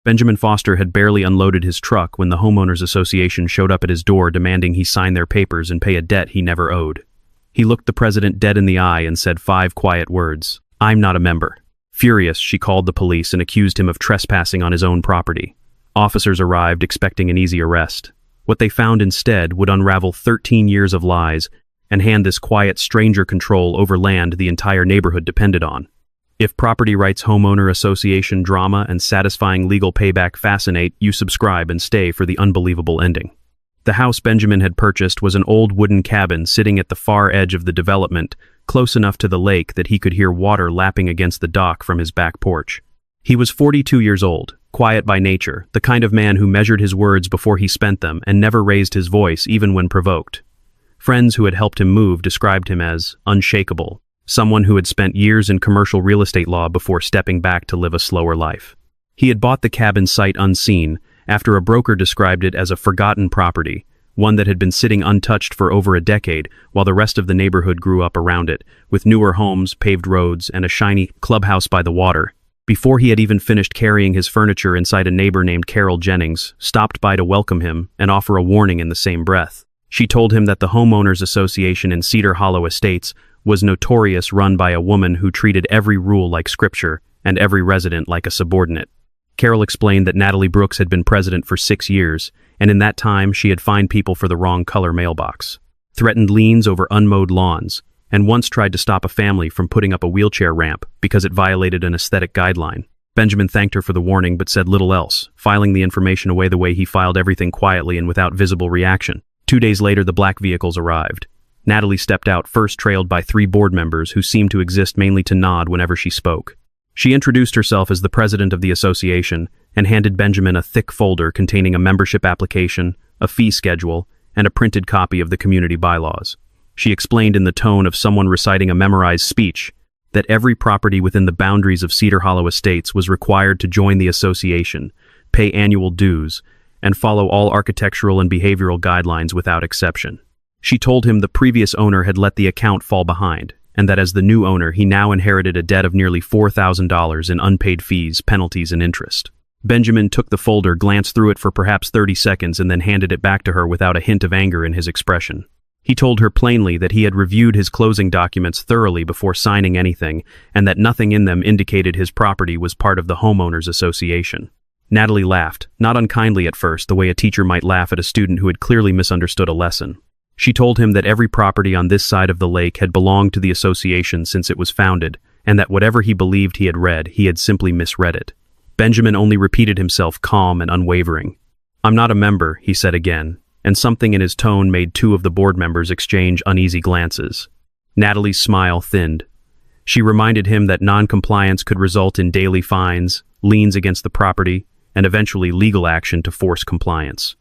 Benjamin Foster had barely unloaded his truck when the homeowners association showed up at his door demanding he sign their papers and pay a debt he never owed. He looked the president dead in the eye and said 5 quiet words: "I'm not a member." Furious, she called the police and accused him of trespassing on his own property. Officers arrived expecting an easy arrest. What they found instead would unravel 13 years of lies and hand this quiet stranger control over land the entire neighborhood depended on. If property rights homeowner association drama and satisfying legal payback fascinate, you subscribe and stay for the unbelievable ending. The house Benjamin had purchased was an old wooden cabin sitting at the far edge of the development, close enough to the lake that he could hear water lapping against the dock from his back porch. He was 42 years old, quiet by nature, the kind of man who measured his words before he spent them and never raised his voice even when provoked. Friends who had helped him move described him as unshakable, someone who had spent years in commercial real estate law before stepping back to live a slower life. He had bought the cabin sight unseen, after a broker described it as a forgotten property, one that had been sitting untouched for over a decade while the rest of the neighborhood grew up around it, with newer homes, paved roads, and a shiny clubhouse by the water. Before he had even finished carrying his furniture inside, a neighbor named Carol Jennings stopped by to welcome him and offer a warning in the same breath. She told him that the Homeowners Association in Cedar Hollow Estates was notorious, run by a woman who treated every rule like scripture and every resident like a subordinate. Carol explained that Natalie Brooks had been president for 6 years, and in that time she had fined people for the wrong color mailbox, threatened liens over unmowed lawns, and once tried to stop a family from putting up a wheelchair ramp because it violated an aesthetic guideline. Benjamin thanked her for the warning but said little else, filing the information away the way he filed everything, quietly and without visible reaction. 2 days later, the black vehicles arrived. Natalie stepped out first, trailed by 3 board members who seemed to exist mainly to nod whenever she spoke. She introduced herself as the president of the association and handed Benjamin a thick folder containing a membership application, a fee schedule, and a printed copy of the community bylaws. She explained in the tone of someone reciting a memorized speech that every property within the boundaries of Cedar Hollow Estates was required to join the association, pay annual dues, and follow all architectural and behavioral guidelines without exception. She told him the previous owner had let the account fall behind, and that as the new owner he now inherited a debt of nearly $4,000 in unpaid fees, penalties, and interest. Benjamin took the folder, glanced through it for perhaps 30 seconds, and then handed it back to her without a hint of anger in his expression. He told her plainly that he had reviewed his closing documents thoroughly before signing anything, and that nothing in them indicated his property was part of the Homeowners Association. Natalie laughed, not unkindly at first, the way a teacher might laugh at a student who had clearly misunderstood a lesson. She told him that every property on this side of the lake had belonged to the association since it was founded, and that whatever he believed he had read, he had simply misread it. Benjamin only repeated himself, calm and unwavering. "I'm not a member," he said again, and something in his tone made 2 of the board members exchange uneasy glances. Natalie's smile thinned. She reminded him that non-compliance could result in daily fines, liens against the property, and eventually legal action to force compliance.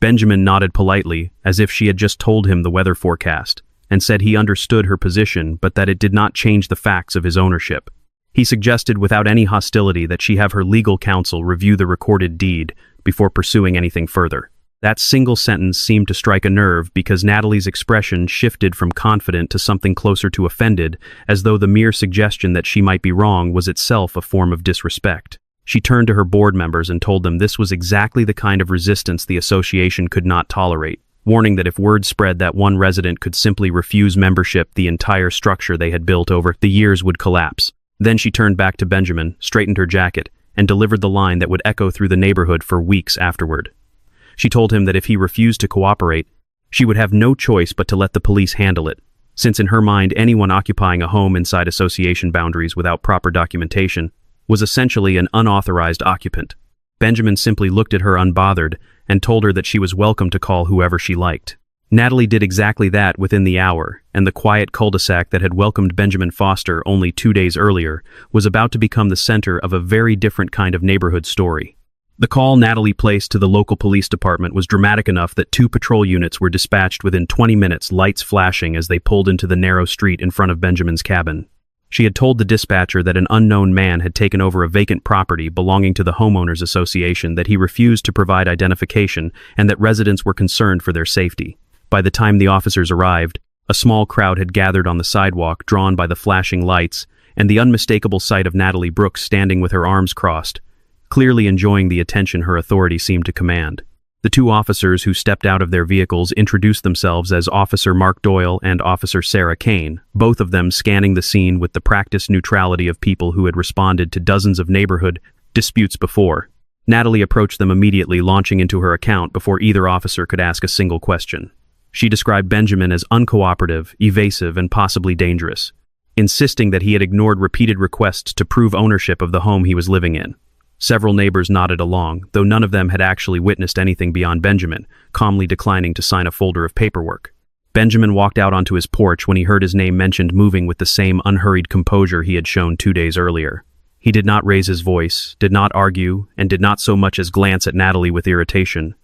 Benjamin nodded politely, as if she had just told him the weather forecast, and said he understood her position but that it did not change the facts of his ownership. He suggested without any hostility that she have her legal counsel review the recorded deed before pursuing anything further. That single sentence seemed to strike a nerve because Natalie's expression shifted from confident to something closer to offended, as though the mere suggestion that she might be wrong was itself a form of disrespect. She turned to her board members and told them this was exactly the kind of resistance the association could not tolerate, warning that if word spread that one resident could simply refuse membership, the entire structure they had built over the years would collapse. Then she turned back to Benjamin, straightened her jacket, and delivered the line that would echo through the neighborhood for weeks afterward. She told him that if he refused to cooperate, she would have no choice but to let the police handle it, since in her mind anyone occupying a home inside association boundaries without proper documentation was essentially an unauthorized occupant. Benjamin simply looked at her unbothered and told her that she was welcome to call whoever she liked. Natalie did exactly that within the hour, and the quiet cul-de-sac that had welcomed Benjamin Foster only 2 days earlier was about to become the center of a very different kind of neighborhood story. The call Natalie placed to the local police department was dramatic enough that 2 patrol units were dispatched within 20 minutes, lights flashing as they pulled into the narrow street in front of Benjamin's cabin. She had told the dispatcher that an unknown man had taken over a vacant property belonging to the Homeowners Association, that he refused to provide identification, and that residents were concerned for their safety. By the time the officers arrived, a small crowd had gathered on the sidewalk, drawn by the flashing lights and the unmistakable sight of Natalie Brooks standing with her arms crossed. clearly enjoying the attention her authority seemed to command. The two officers who stepped out of their vehicles introduced themselves as Officer Mark Doyle and Officer Sarah Kane, both of them scanning the scene with the practiced neutrality of people who had responded to dozens of neighborhood disputes before. Natalie approached them immediately, launching into her account before either officer could ask a single question. She described Benjamin as uncooperative, evasive, and possibly dangerous, insisting that he had ignored repeated requests to prove ownership of the home he was living in. Several neighbors nodded along, though none of them had actually witnessed anything beyond Benjamin, calmly declining to sign a folder of paperwork. Benjamin walked out onto his porch when he heard his name mentioned, moving with the same unhurried composure he had shown 2 days earlier. He did not raise his voice, did not argue, and did not so much as glance at Natalie with irritation.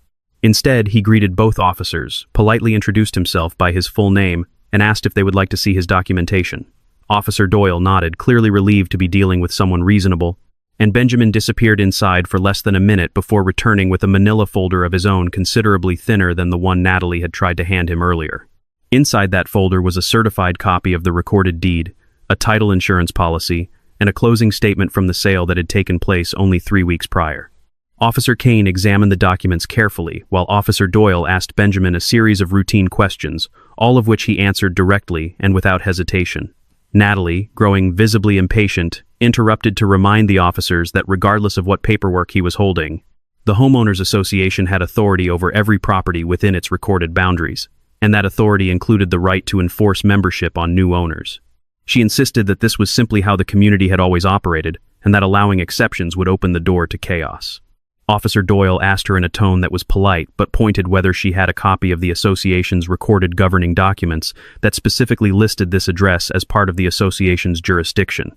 Instead, he greeted both officers, politely introduced himself by his full name, and asked if they would like to see his documentation. Officer Doyle nodded, clearly relieved to be dealing with someone reasonable, and Benjamin disappeared inside for less than a minute before returning with a manila folder of his own, considerably thinner than the one Natalie had tried to hand him earlier. Inside that folder was a certified copy of the recorded deed, a title insurance policy, and a closing statement from the sale that had taken place only 3 weeks prior. Officer Kane examined the documents carefully, while Officer Doyle asked Benjamin a series of routine questions, all of which he answered directly and without hesitation. Natalie, growing visibly impatient, interrupted to remind the officers that regardless of what paperwork he was holding, the Homeowners Association had authority over every property within its recorded boundaries, and that authority included the right to enforce membership on new owners. She insisted that this was simply how the community had always operated, and that allowing exceptions would open the door to chaos. Officer Doyle asked her in a tone that was polite, but pointed whether she had a copy of the association's recorded governing documents that specifically listed this address as part of the association's jurisdiction.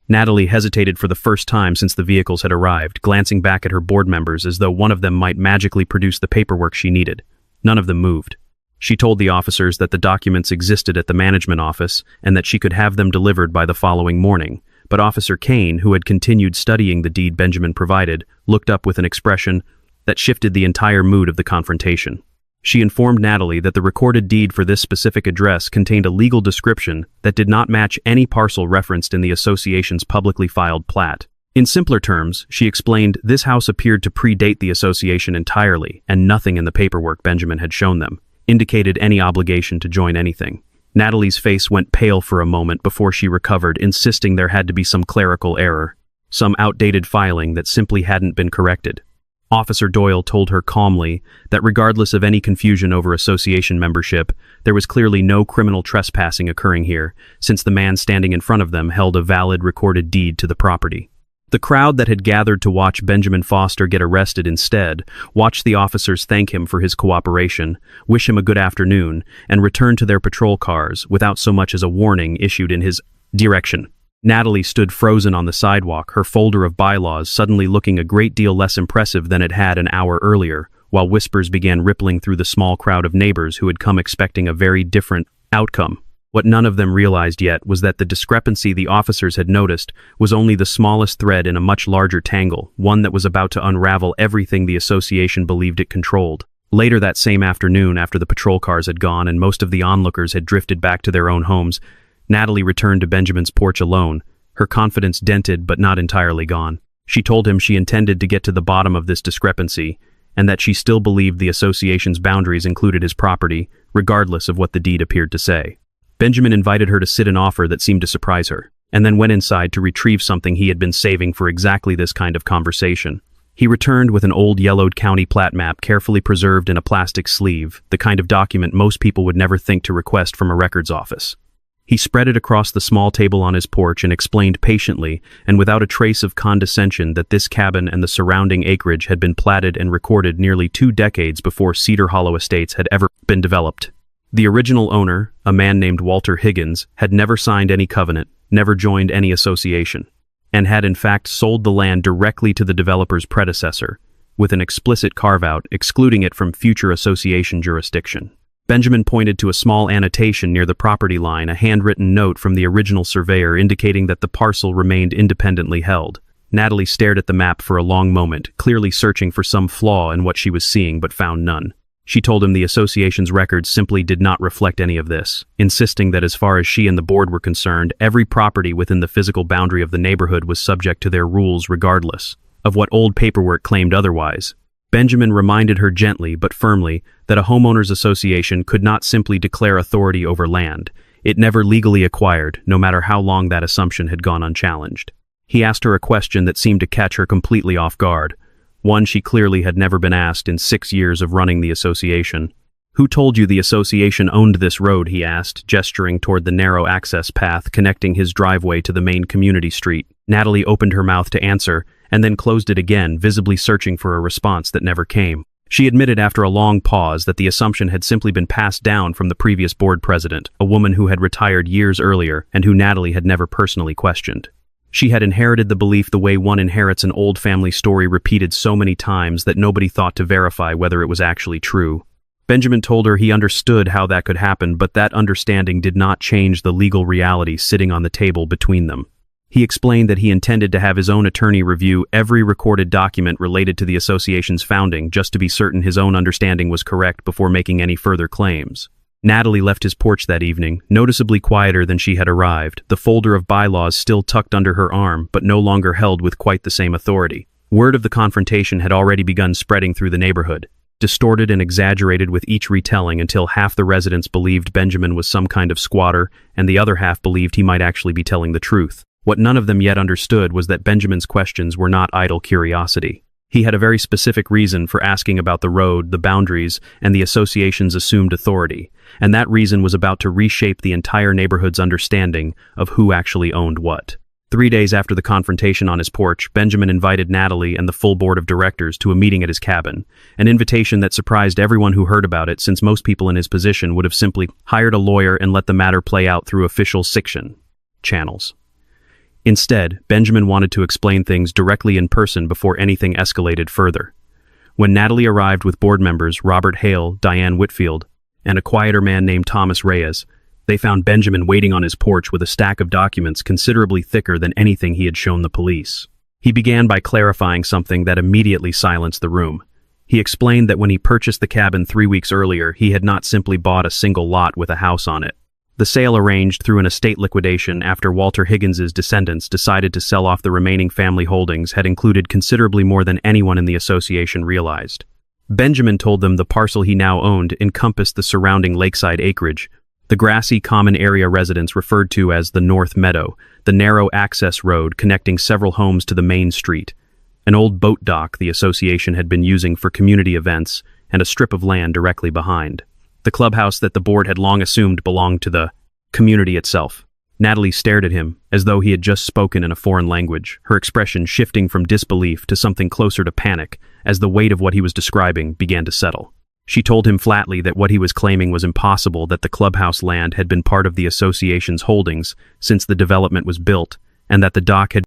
Natalie hesitated for the first time since the vehicles had arrived, glancing back at her board members as though one of them might magically produce the paperwork she needed. None of them moved. She told the officers that the documents existed at the management office and that she could have them delivered by the following morning. But Officer Kane, who had continued studying the deed Benjamin provided, looked up with an expression that shifted the entire mood of the confrontation. She informed Natalie that the recorded deed for this specific address contained a legal description that did not match any parcel referenced in the association's publicly filed plat. In simpler terms, she explained this house appeared to predate the association entirely, and nothing in the paperwork Benjamin had shown them indicated any obligation to join anything. Natalie's face went pale for a moment before she recovered, insisting there had to be some clerical error, some outdated filing that simply hadn't been corrected. Officer Doyle told her calmly that regardless of any confusion over association membership, there was clearly no criminal trespassing occurring here, since the man standing in front of them held a valid recorded deed to the property. The crowd that had gathered to watch Benjamin Foster get arrested instead watched the officers thank him for his cooperation, wish him a good afternoon, and return to their patrol cars without so much as a warning issued in his direction. Natalie stood frozen on the sidewalk, her folder of bylaws suddenly looking a great deal less impressive than it had an hour earlier, while whispers began rippling through the small crowd of neighbors who had come expecting a very different outcome. What none of them realized yet was that the discrepancy the officers had noticed was only the smallest thread in a much larger tangle, one that was about to unravel everything the association believed it controlled. Later that same afternoon, after the patrol cars had gone and most of the onlookers had drifted back to their own homes, Natalie returned to Benjamin's porch alone, her confidence dented but not entirely gone. She told him she intended to get to the bottom of this discrepancy, and that she still believed the association's boundaries included his property, regardless of what the deed appeared to say. Benjamin invited her to sit an offer that seemed to surprise her, and then went inside to retrieve something he had been saving for exactly this kind of conversation. He returned with an old yellowed county plat map carefully preserved in a plastic sleeve, the kind of document most people would never think to request from a records office. He spread it across the small table on his porch and explained patiently and without a trace of condescension that this cabin and the surrounding acreage had been platted and recorded nearly 2 decades before Cedar Hollow Estates had ever been developed. The original owner, a man named Walter Higgins, had never signed any covenant, never joined any association, and had in fact sold the land directly to the developer's predecessor, with an explicit carve-out excluding it from future association jurisdiction. Benjamin pointed to a small annotation near the property line, a handwritten note from the original surveyor indicating that the parcel remained independently held. Natalie stared at the map for a long moment, clearly searching for some flaw in what she was seeing but found none. She told him the association's records simply did not reflect any of this, insisting that as far as she and the board were concerned, every property within the physical boundary of the neighborhood was subject to their rules regardless. of what old paperwork claimed otherwise. Benjamin reminded her gently but firmly that a homeowners association could not simply declare authority over land it never legally acquired, no matter how long that assumption had gone unchallenged. He asked her a question that seemed to catch her completely off guard, one she clearly had never been asked in 6 years of running the association. "Who told you the association owned this road?" he asked, gesturing toward the narrow access path connecting his driveway to the main community street. Natalie opened her mouth to answer, and then closed it again, visibly searching for a response that never came. She admitted after a long pause that the assumption had simply been passed down from the previous board president, a woman who had retired years earlier and who Natalie had never personally questioned. She had inherited the belief the way one inherits an old family story repeated so many times that nobody thought to verify whether it was actually true. Benjamin told her he understood how that could happen, but that understanding did not change the legal reality sitting on the table between them. He explained that he intended to have his own attorney review every recorded document related to the association's founding just to be certain his own understanding was correct before making any further claims. Natalie left his porch that evening, noticeably quieter than she had arrived, the folder of bylaws still tucked under her arm but no longer held with quite the same authority. Word of the confrontation had already begun spreading through the neighborhood, distorted and exaggerated with each retelling until half the residents believed Benjamin was some kind of squatter and the other half believed he might actually be telling the truth. What none of them yet understood was that Benjamin's questions were not idle curiosity. He had a very specific reason for asking about the road, the boundaries, and the association's assumed authority, and that reason was about to reshape the entire neighborhood's understanding of who actually owned what. 3 days after the confrontation on his porch, Benjamin invited Natalie and the full board of directors to a meeting at his cabin, an invitation that surprised everyone who heard about it, since most people in his position would have simply hired a lawyer and let the matter play out through official section channels. Instead, Benjamin wanted to explain things directly in person before anything escalated further. When Natalie arrived with board members Robert Hale, Diane Whitfield, and a quieter man named Thomas Reyes, they found Benjamin waiting on his porch with a stack of documents considerably thicker than anything he had shown the police. He began by clarifying something that immediately silenced the room. He explained that when he purchased the cabin 3 weeks earlier, he had not simply bought a single lot with a house on it. The sale, arranged through an estate liquidation after Walter Higgins's descendants decided to sell off the remaining family holdings, had included considerably more than anyone in the association realized. Benjamin told them the parcel he now owned encompassed the surrounding lakeside acreage, the grassy common area residents referred to as the North Meadow, the narrow access road connecting several homes to the main street, an old boat dock the association had been using for community events, and a strip of land directly behind. The clubhouse that the board had long assumed belonged to the community itself. Natalie stared at him, as though he had just spoken in a foreign language, her expression shifting from disbelief to something closer to panic as the weight of what he was describing began to settle. She told him flatly that what he was claiming was impossible, that the clubhouse land had been part of the association's holdings since the development was built, and that the dock had